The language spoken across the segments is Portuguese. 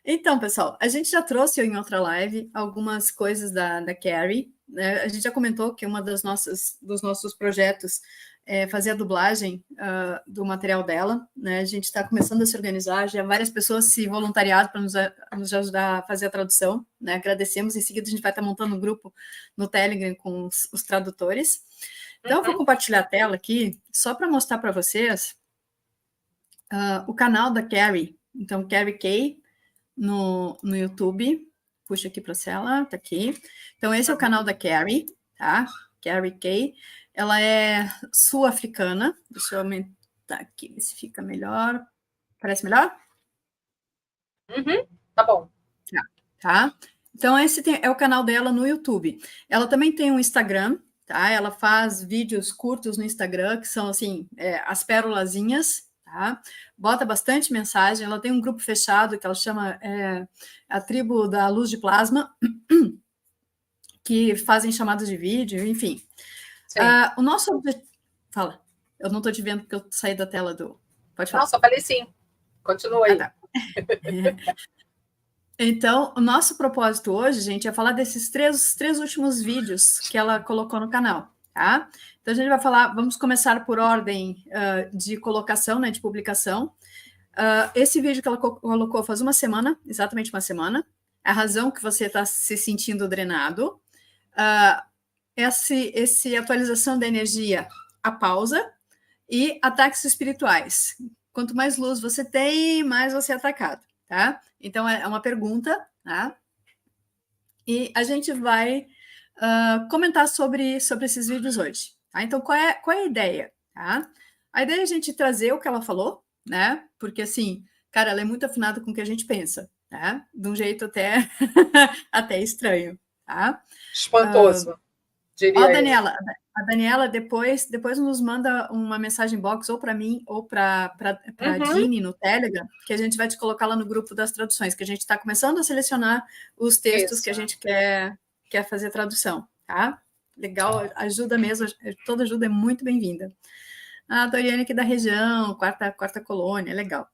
Então, pessoal, a gente já trouxe em outra live algumas coisas da Carrie, né? A gente já comentou que uma dos nossos projetos é fazer a dublagem do material dela, né? A gente está começando a se organizar, já várias pessoas se voluntariaram para nos ajudar a fazer a tradução, né? Agradecemos, em seguida a gente vai estar montando um grupo no Telegram com os tradutores. Então, eu vou compartilhar a tela aqui, só para mostrar para vocês o canal da Carrie. Então, Carrie Kay, no YouTube. Puxa aqui para a tela, tá aqui. Então, esse é o canal da Carrie, tá? Carrie Kay. Ela é sul-africana. Deixa eu aumentar aqui, ver se fica melhor. Parece melhor? Tá bom. Tá. Então, esse é o canal dela no YouTube. Ela também tem um Instagram, tá? Ela faz vídeos curtos no Instagram, que são, assim, as pérolazinhas, tá? Bota bastante mensagem. Ela tem um grupo fechado que ela chama a Tribo da Luz de Plasma, que fazem chamadas de vídeo, enfim. O nosso objetivo... Fala. Eu não estou te vendo porque eu saí da tela do... Pode falar. Não, só falei sim. Continua aí. Tá. Então, o nosso propósito hoje, gente, é falar desses três últimos vídeos que ela colocou no canal, tá? Então, a gente vai falar, vamos começar por ordem de colocação, né, de publicação. Esse vídeo que ela colocou faz uma semana, exatamente uma semana, a razão que você está se sentindo drenado, essa atualização da energia, a pausa, e ataques espirituais. Quanto mais luz você tem, mais você é atacado, tá? Então, é uma pergunta, tá? E a gente vai comentar sobre esses vídeos hoje, tá? Então, qual é a ideia, tá? A ideia é a gente trazer o que ela falou, né? Porque, assim, cara, ela é muito afinada com o que a gente pensa, tá? De um jeito até, até estranho, tá? Espantoso, diria Daniela, a Daniela depois nos manda uma mensagem box ou para mim ou para a Dini no Telegram, que a gente vai te colocar lá no grupo das traduções, que a gente está começando a selecionar os textos que a gente quer fazer tradução, tá? Legal, ajuda mesmo, toda ajuda é muito bem-vinda. A Doriane aqui da região, quarta colônia, legal.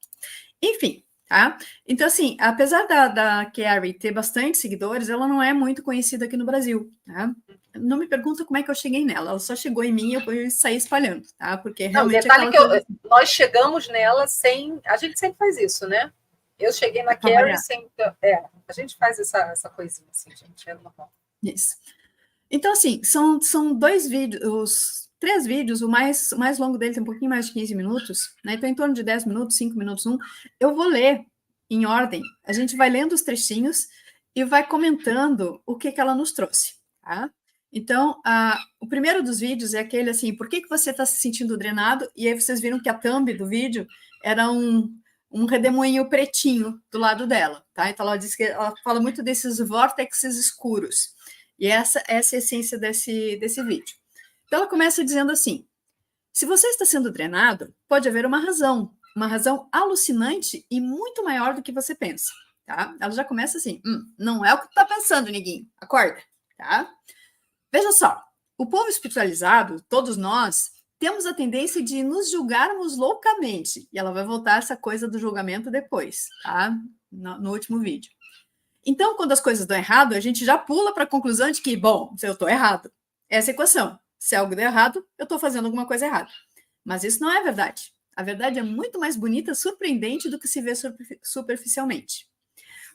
Enfim, tá? Então, assim, apesar da Carrie ter bastante seguidores, ela não é muito conhecida aqui no Brasil, tá? Não me pergunta como é que eu cheguei nela, ela só chegou em mim e eu saí espalhando, tá? Porque realmente... Não, detalhe que nós chegamos nela sem... A gente sempre faz isso, né? Eu cheguei na Carrie sem... a gente faz essa coisinha assim, gente, é normal. Isso. Então, assim, são 2 vídeos, 3 vídeos, o mais longo dele tem um pouquinho mais de 15 minutos, né? Então, em torno de 10 minutos, 5 minutos, eu vou ler em ordem, a gente vai lendo os trechinhos e vai comentando o que ela nos trouxe, tá? Então, o primeiro dos vídeos é aquele assim, por que você está se sentindo drenado? E aí vocês viram que a thumb do vídeo era um redemoinho pretinho do lado dela, tá? Então, ela diz que ela fala muito desses vórtices escuros. E essa é a essência desse vídeo. Então, ela começa dizendo assim, se você está sendo drenado, pode haver uma razão alucinante e muito maior do que você pensa, tá? Ela já começa assim, não é o que tu tá pensando, neguinho, acorda, tá? Veja só, o povo espiritualizado, todos nós, temos a tendência de nos julgarmos loucamente, e ela vai voltar a essa coisa do julgamento depois, tá? No último vídeo. Então, quando as coisas dão errado, a gente já pula para a conclusão de que, bom, se eu estou errado, essa é a equação. Se algo der errado, eu estou fazendo alguma coisa errada. Mas isso não é verdade. A verdade é muito mais bonita, surpreendente do que se vê superficialmente.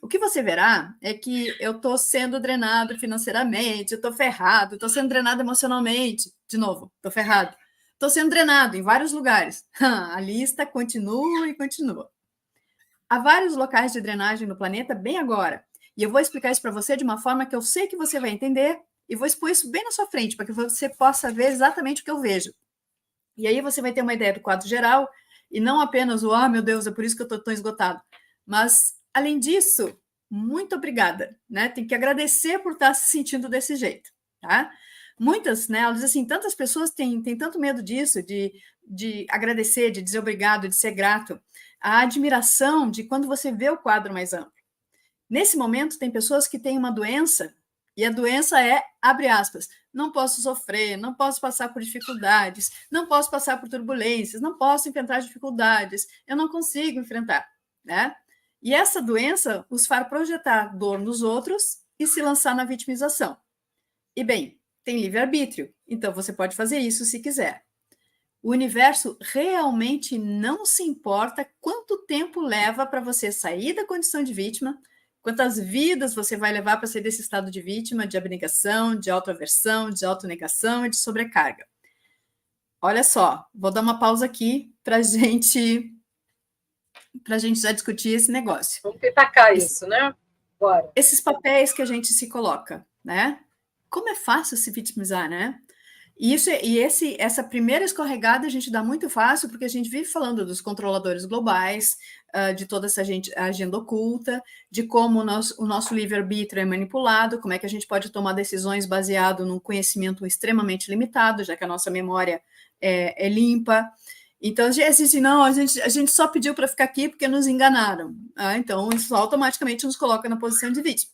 O que você verá é que eu estou sendo drenado financeiramente, eu estou ferrado, estou sendo drenado emocionalmente. De novo, estou ferrado. Estou sendo drenado em vários lugares. A lista continua e continua. Há vários locais de drenagem no planeta bem agora. E eu vou explicar isso para você de uma forma que eu sei que você vai entender e vou expor isso bem na sua frente, para que você possa ver exatamente o que eu vejo. E aí você vai ter uma ideia do quadro geral e não apenas o, meu Deus, é por isso que eu estou tão esgotado. Mas, além disso, muito obrigada, né? Tem que agradecer por estar se sentindo desse jeito, tá? Muitas, né? Elas dizem assim, tantas pessoas têm tanto medo disso, de agradecer, de dizer obrigado, de ser grato. A admiração de quando você vê o quadro mais amplo. Nesse momento, tem pessoas que têm uma doença, e a doença é, abre aspas, não posso sofrer, não posso passar por dificuldades, não posso passar por turbulências, não posso enfrentar dificuldades, eu não consigo enfrentar, né? E essa doença os faz projetar dor nos outros e se lançar na vitimização. E bem, tem livre-arbítrio, então você pode fazer isso se quiser. O universo realmente não se importa quanto tempo leva para você sair da condição de vítima, quantas vidas você vai levar para sair desse estado de vítima, de abnegação, de autoaversão, de autonegação e de sobrecarga. Olha só, vou dar uma pausa aqui para a gente já discutir esse negócio. Vamos pitacar isso, né? Bora. Esses papéis que a gente se coloca, né? Como é fácil se vitimizar, né? Essa primeira escorregada a gente dá muito fácil, porque a gente vive falando dos controladores globais, de toda essa agenda oculta, de como o nosso livre-arbítrio é manipulado, como é que a gente pode tomar decisões baseado num conhecimento extremamente limitado, já que a nossa memória é limpa. Então, não, a gente só pediu para ficar aqui porque nos enganaram. Então, isso automaticamente nos coloca na posição de vítima.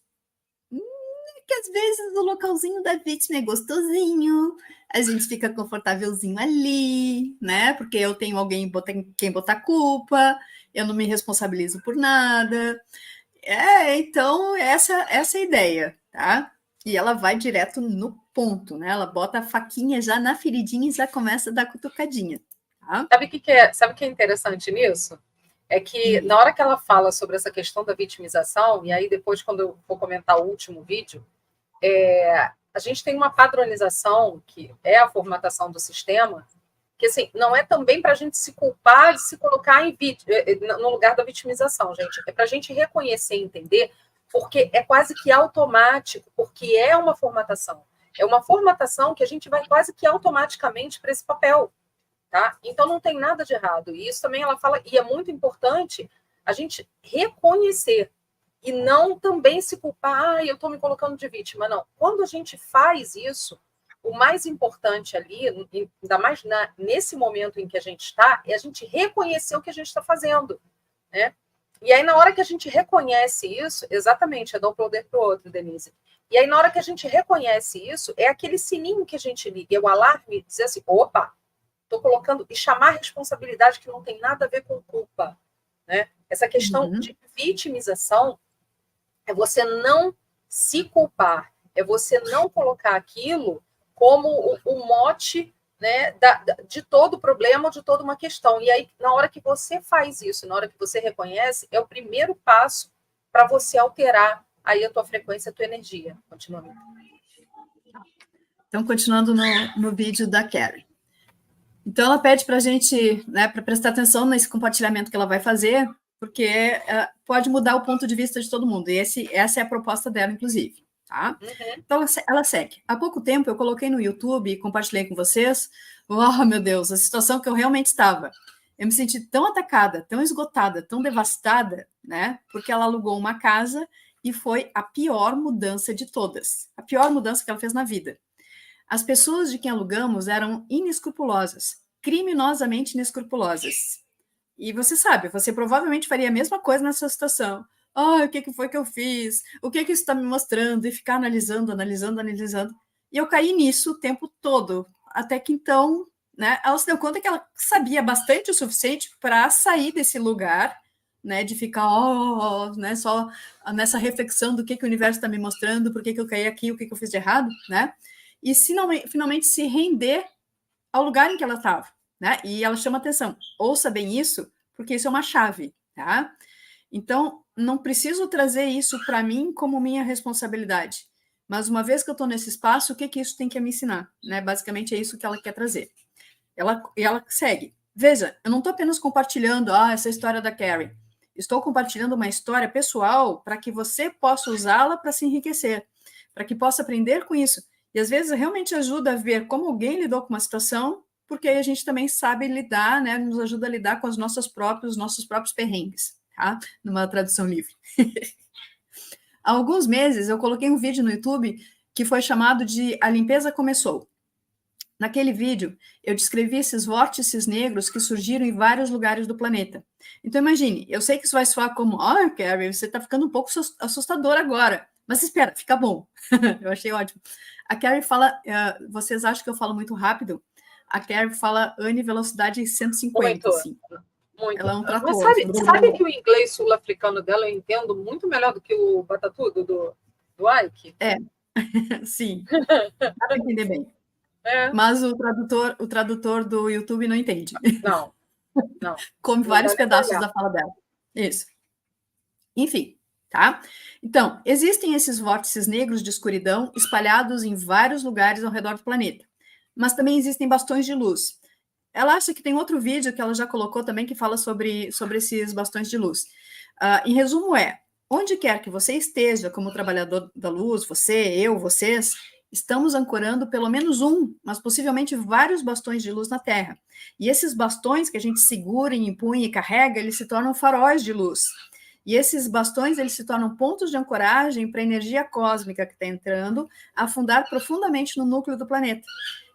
Que às vezes o localzinho da vítima é gostosinho, a gente fica confortávelzinho ali, né? Porque eu tenho alguém quem botar culpa, eu não me responsabilizo por nada. Então, essa é a ideia, tá? E ela vai direto no ponto, né? Ela bota a faquinha já na feridinha e já começa a dar cutucadinha. Tá? Sabe o que é interessante nisso? É que na hora que ela fala sobre essa questão da vitimização, e aí depois, quando eu for comentar o último vídeo, a gente tem uma padronização, que é a formatação do sistema, que assim, não é também para a gente se culpar de se colocar no lugar da vitimização, gente. É para a gente reconhecer e entender, porque é quase que automático, porque é uma formatação. É uma formatação que a gente vai quase que automaticamente para esse papel. Tá? Então não tem nada de errado. E isso também ela fala, e é muito importante a gente reconhecer e não também se culpar, eu estou me colocando de vítima. Não. Quando a gente faz isso, o mais importante ali, ainda mais nesse momento em que a gente está, é a gente reconhecer o que a gente está fazendo. Né? E aí, na hora que a gente reconhece isso, exatamente, é dar o poder para o outro, Denise. E aí, na hora que a gente reconhece isso, é aquele sininho que a gente liga, é o alarme, dizer assim, opa, estou colocando, e chamar responsabilidade que não tem nada a ver com culpa. Né? Essa questão de vitimização é você não se culpar, é você não colocar aquilo como o mote, né, de todo o problema, de toda uma questão. E aí, na hora que você faz isso, na hora que você reconhece, é o primeiro passo para você alterar aí a tua frequência, a tua energia. Continua. Então, continuando no vídeo da Carrie. Então, ela pede para a gente, né, para prestar atenção nesse compartilhamento que ela vai fazer, porque pode mudar o ponto de vista de todo mundo. E essa é a proposta dela, inclusive. Tá? Então, ela segue. Há pouco tempo, eu coloquei no YouTube e compartilhei com vocês. Oh, meu Deus, a situação que eu realmente estava. Eu me senti tão atacada, tão esgotada, tão devastada, né? Porque ela alugou uma casa e foi a pior mudança de todas. A pior mudança que ela fez na vida. As pessoas de quem alugamos eram inescrupulosas, criminosamente inescrupulosas. E você sabe, você provavelmente faria a mesma coisa nessa situação. O que foi que eu fiz? O que isso está me mostrando? E ficar analisando. E eu caí nisso o tempo todo. Até que então, né, ela se deu conta que ela sabia bastante o suficiente para sair desse lugar, né, de ficar né, só nessa reflexão do que o universo está me mostrando, por que eu caí aqui, o que eu fiz de errado, né? E finalmente se render ao lugar em que ela estava, né? E ela chama atenção. Ouça bem isso, porque isso é uma chave, tá? Então, não preciso trazer isso para mim como minha responsabilidade. Mas uma vez que eu estou nesse espaço, o que isso tem que me ensinar? Né? Basicamente é isso que ela quer trazer. Ela segue. Veja, eu não estou apenas compartilhando essa história da Carrie. Estou compartilhando uma história pessoal para que você possa usá-la para se enriquecer, para que possa aprender com isso. E às vezes realmente ajuda a ver como alguém lidou com uma situação, porque aí a gente também sabe lidar, né? Nos ajuda a lidar com os nossos próprios perrengues, tá? Numa tradução livre. Há alguns meses eu coloquei um vídeo no YouTube que foi chamado de A Limpeza Começou. Naquele vídeo, eu descrevi esses vórtices negros que surgiram em vários lugares do planeta. Então imagine, eu sei que isso vai soar como, Carrie, você está ficando um pouco assustador agora. Mas espera, fica bom. Eu achei ótimo. A Carrie fala, vocês acham que eu falo muito rápido? A Carrie fala Anne velocidade 150. Assim. Muito. Ela é um Mas trator. sabe que o inglês sul-africano dela eu entendo muito melhor do que o Batatudo do Ike? É, sim, dá para entender bem. É. Mas o tradutor do YouTube não entende. Não, não. Come Não dá vários nem pra pedaços olhar. da fala dela. Isso. Enfim, tá? Então, existem esses vórtices negros de escuridão espalhados em vários lugares ao redor do planeta. Mas também existem bastões de luz. Ela acha que tem outro vídeo que ela já colocou também que fala sobre esses bastões de luz. Em resumo, onde quer que você esteja como trabalhador da luz, você, eu, vocês, estamos ancorando pelo menos um, mas possivelmente vários bastões de luz na Terra. E esses bastões que a gente segura, empunha e carrega, eles se tornam faróis de luz. E esses bastões, eles se tornam pontos de ancoragem para a energia cósmica que está entrando, afundar profundamente no núcleo do planeta.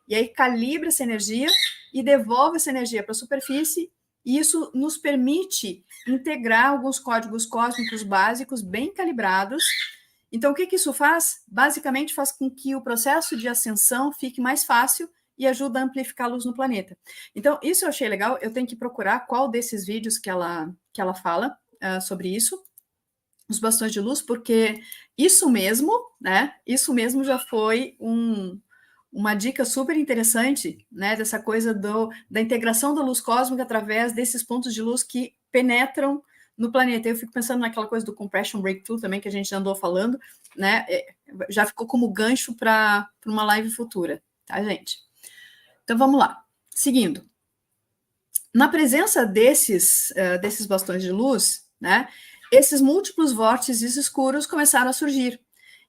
E aí calibra essa energia e devolve essa energia para a superfície, e isso nos permite integrar alguns códigos cósmicos básicos bem calibrados. Então, o que isso faz? Basicamente, faz com que o processo de ascensão fique mais fácil e ajuda a amplificar a luz no planeta. Então, isso eu achei legal. Eu tenho que procurar qual desses vídeos que ela fala sobre isso, os bastões de luz, porque isso mesmo, né? Isso mesmo já foi uma dica super interessante, né, dessa coisa da integração da luz cósmica através desses pontos de luz que penetram no planeta. Eu fico pensando naquela coisa do compression breakthrough também, que a gente andou falando, né, já ficou como gancho para uma live futura, tá, gente? Então, vamos lá. Seguindo. Na presença desses bastões de luz, né, esses múltiplos vórtices escuros começaram a surgir.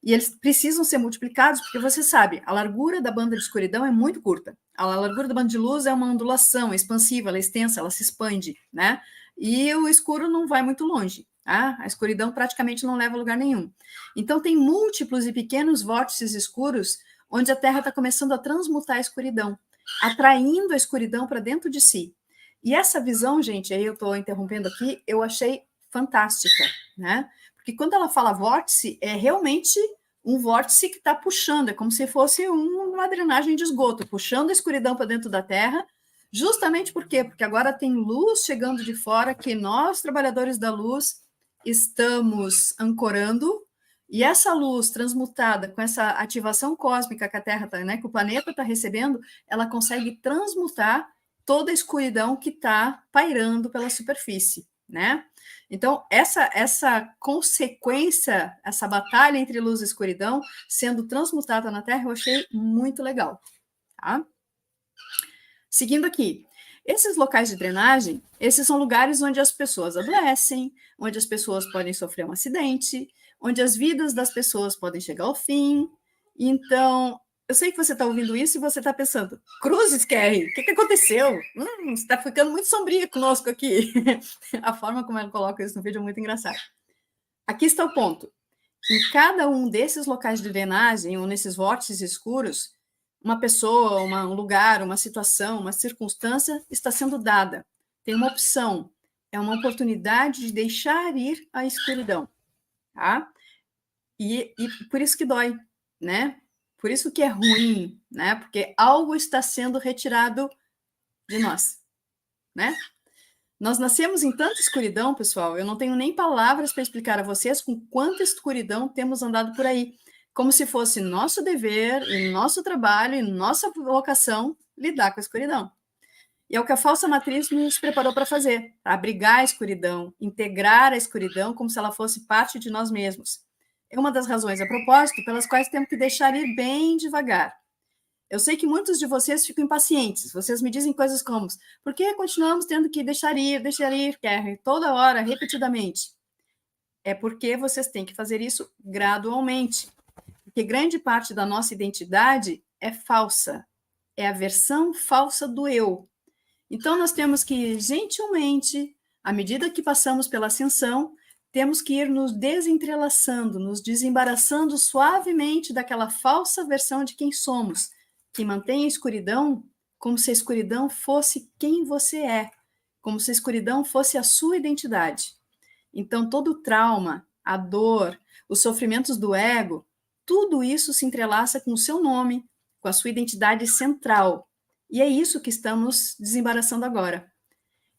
E eles precisam ser multiplicados, porque você sabe, a largura da banda de escuridão é muito curta. A largura da banda de luz é uma ondulação, é expansiva, ela é extensa, ela se expande, né? E o escuro não vai muito longe, tá? A escuridão praticamente não leva a lugar nenhum. Então, tem múltiplos e pequenos vórtices escuros onde a Terra está começando a transmutar a escuridão, atraindo a escuridão para dentro de si. E essa visão, gente, aí eu estou interrompendo aqui, eu achei fantástica, né? Porque quando ela fala vórtice, é realmente um vórtice que está puxando, é como se fosse uma drenagem de esgoto, puxando a escuridão para dentro da Terra, justamente por quê? Porque agora tem luz chegando de fora que nós, trabalhadores da luz, estamos ancorando, e essa luz transmutada com essa ativação cósmica que a Terra está, né, que o planeta está recebendo, ela consegue transmutar toda a escuridão que está pairando pela superfície, né? Então, essa consequência, essa batalha entre luz e escuridão, sendo transmutada na Terra, eu achei muito legal, tá? Seguindo aqui, esses locais de drenagem, esses são lugares onde as pessoas adoecem, onde as pessoas podem sofrer um acidente, onde as vidas das pessoas podem chegar ao fim. Então, eu sei que você está ouvindo isso e você está pensando, cruzes, Kerry, o que aconteceu? Você está ficando muito sombria conosco aqui. A forma como ela coloca isso no vídeo é muito engraçada. Aqui está o ponto. Em cada um desses locais de drenagem, ou nesses vórtices escuros, uma pessoa, um lugar, uma situação, uma circunstância está sendo dada. Tem uma opção. É uma oportunidade de deixar ir a escuridão. Tá? E por isso que dói, né? Por isso que é ruim, né? Porque algo está sendo retirado de nós, né? Nós nascemos em tanta escuridão, pessoal, eu não tenho nem palavras para explicar a vocês com quanta escuridão temos andado por aí, como se fosse nosso dever, e nosso trabalho, e nossa vocação lidar com a escuridão. E é o que a falsa matriz nos preparou para fazer, para abrigar a escuridão, integrar a escuridão como se ela fosse parte de nós mesmos. É uma das razões, a propósito, pelas quais temos que deixar ir bem devagar. Eu sei que muitos de vocês ficam impacientes, vocês me dizem coisas como, por que continuamos tendo que deixar ir, Kerry, toda hora, repetidamente? É porque vocês têm que fazer isso gradualmente, porque grande parte da nossa identidade é falsa, é a versão falsa do eu. Então, nós temos que, gentilmente, à medida que passamos pela ascensão, temos que ir nos desentrelaçando, nos desembaraçando suavemente daquela falsa versão de quem somos, que mantém a escuridão como se a escuridão fosse quem você é, como se a escuridão fosse a sua identidade. Então, todo o trauma, a dor, os sofrimentos do ego, tudo isso se entrelaça com o seu nome, com a sua identidade central. E é isso que estamos desembaraçando agora.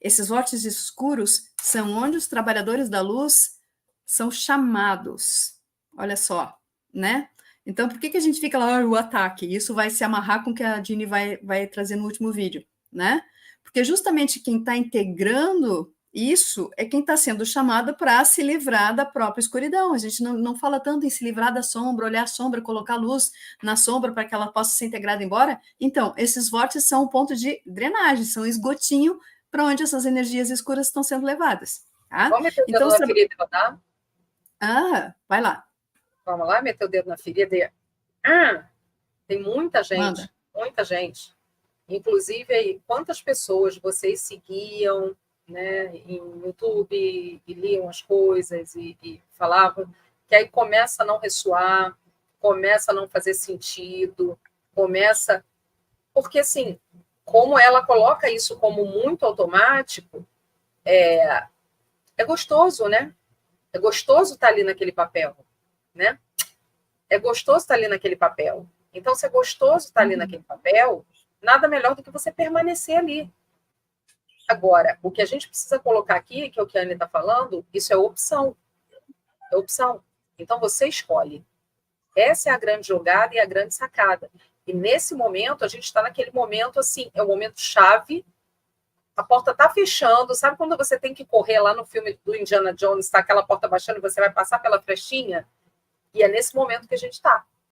Esses vórtices escuros são onde os trabalhadores da luz são chamados. Olha só, né? Então, por que a gente fica lá, o ataque? Isso vai se amarrar com o que a Dini vai trazer no último vídeo, né? Porque justamente quem está integrando isso é quem está sendo chamado para se livrar da própria escuridão. A gente não fala tanto em se livrar da sombra, olhar a sombra, colocar luz na sombra para que ela possa ser integrada embora. Então, esses vórtices são um ponto de drenagem, são um esgotinho para onde essas energias escuras estão sendo levadas. Tá? Vamos meter o dedo Então, na ferida e rodar? vai lá. Vamos lá, meter o dedo na ferida e... tem muita gente, Manda. Muita gente. Inclusive, aí, quantas pessoas vocês seguiam, né, em YouTube e liam as coisas e falavam, que aí começa a não ressoar, começa a não fazer sentido, começa... Porque, assim, como ela coloca isso como muito automático, é gostoso, né? É gostoso estar ali naquele papel, né? É gostoso estar ali naquele papel. Então, se é gostoso estar ali naquele papel, nada melhor do que você permanecer ali. Agora, o que a gente precisa colocar aqui, que é o que a Anne está falando, isso é opção. É opção. Então, você escolhe. Essa é a grande jogada e a grande sacada. E nesse momento, a gente está naquele momento, assim, é o momento chave, a porta está fechando, sabe quando você tem que correr lá no filme do Indiana Jones, está aquela porta baixando e você vai passar pela frestinha? E é nesse momento que a gente está.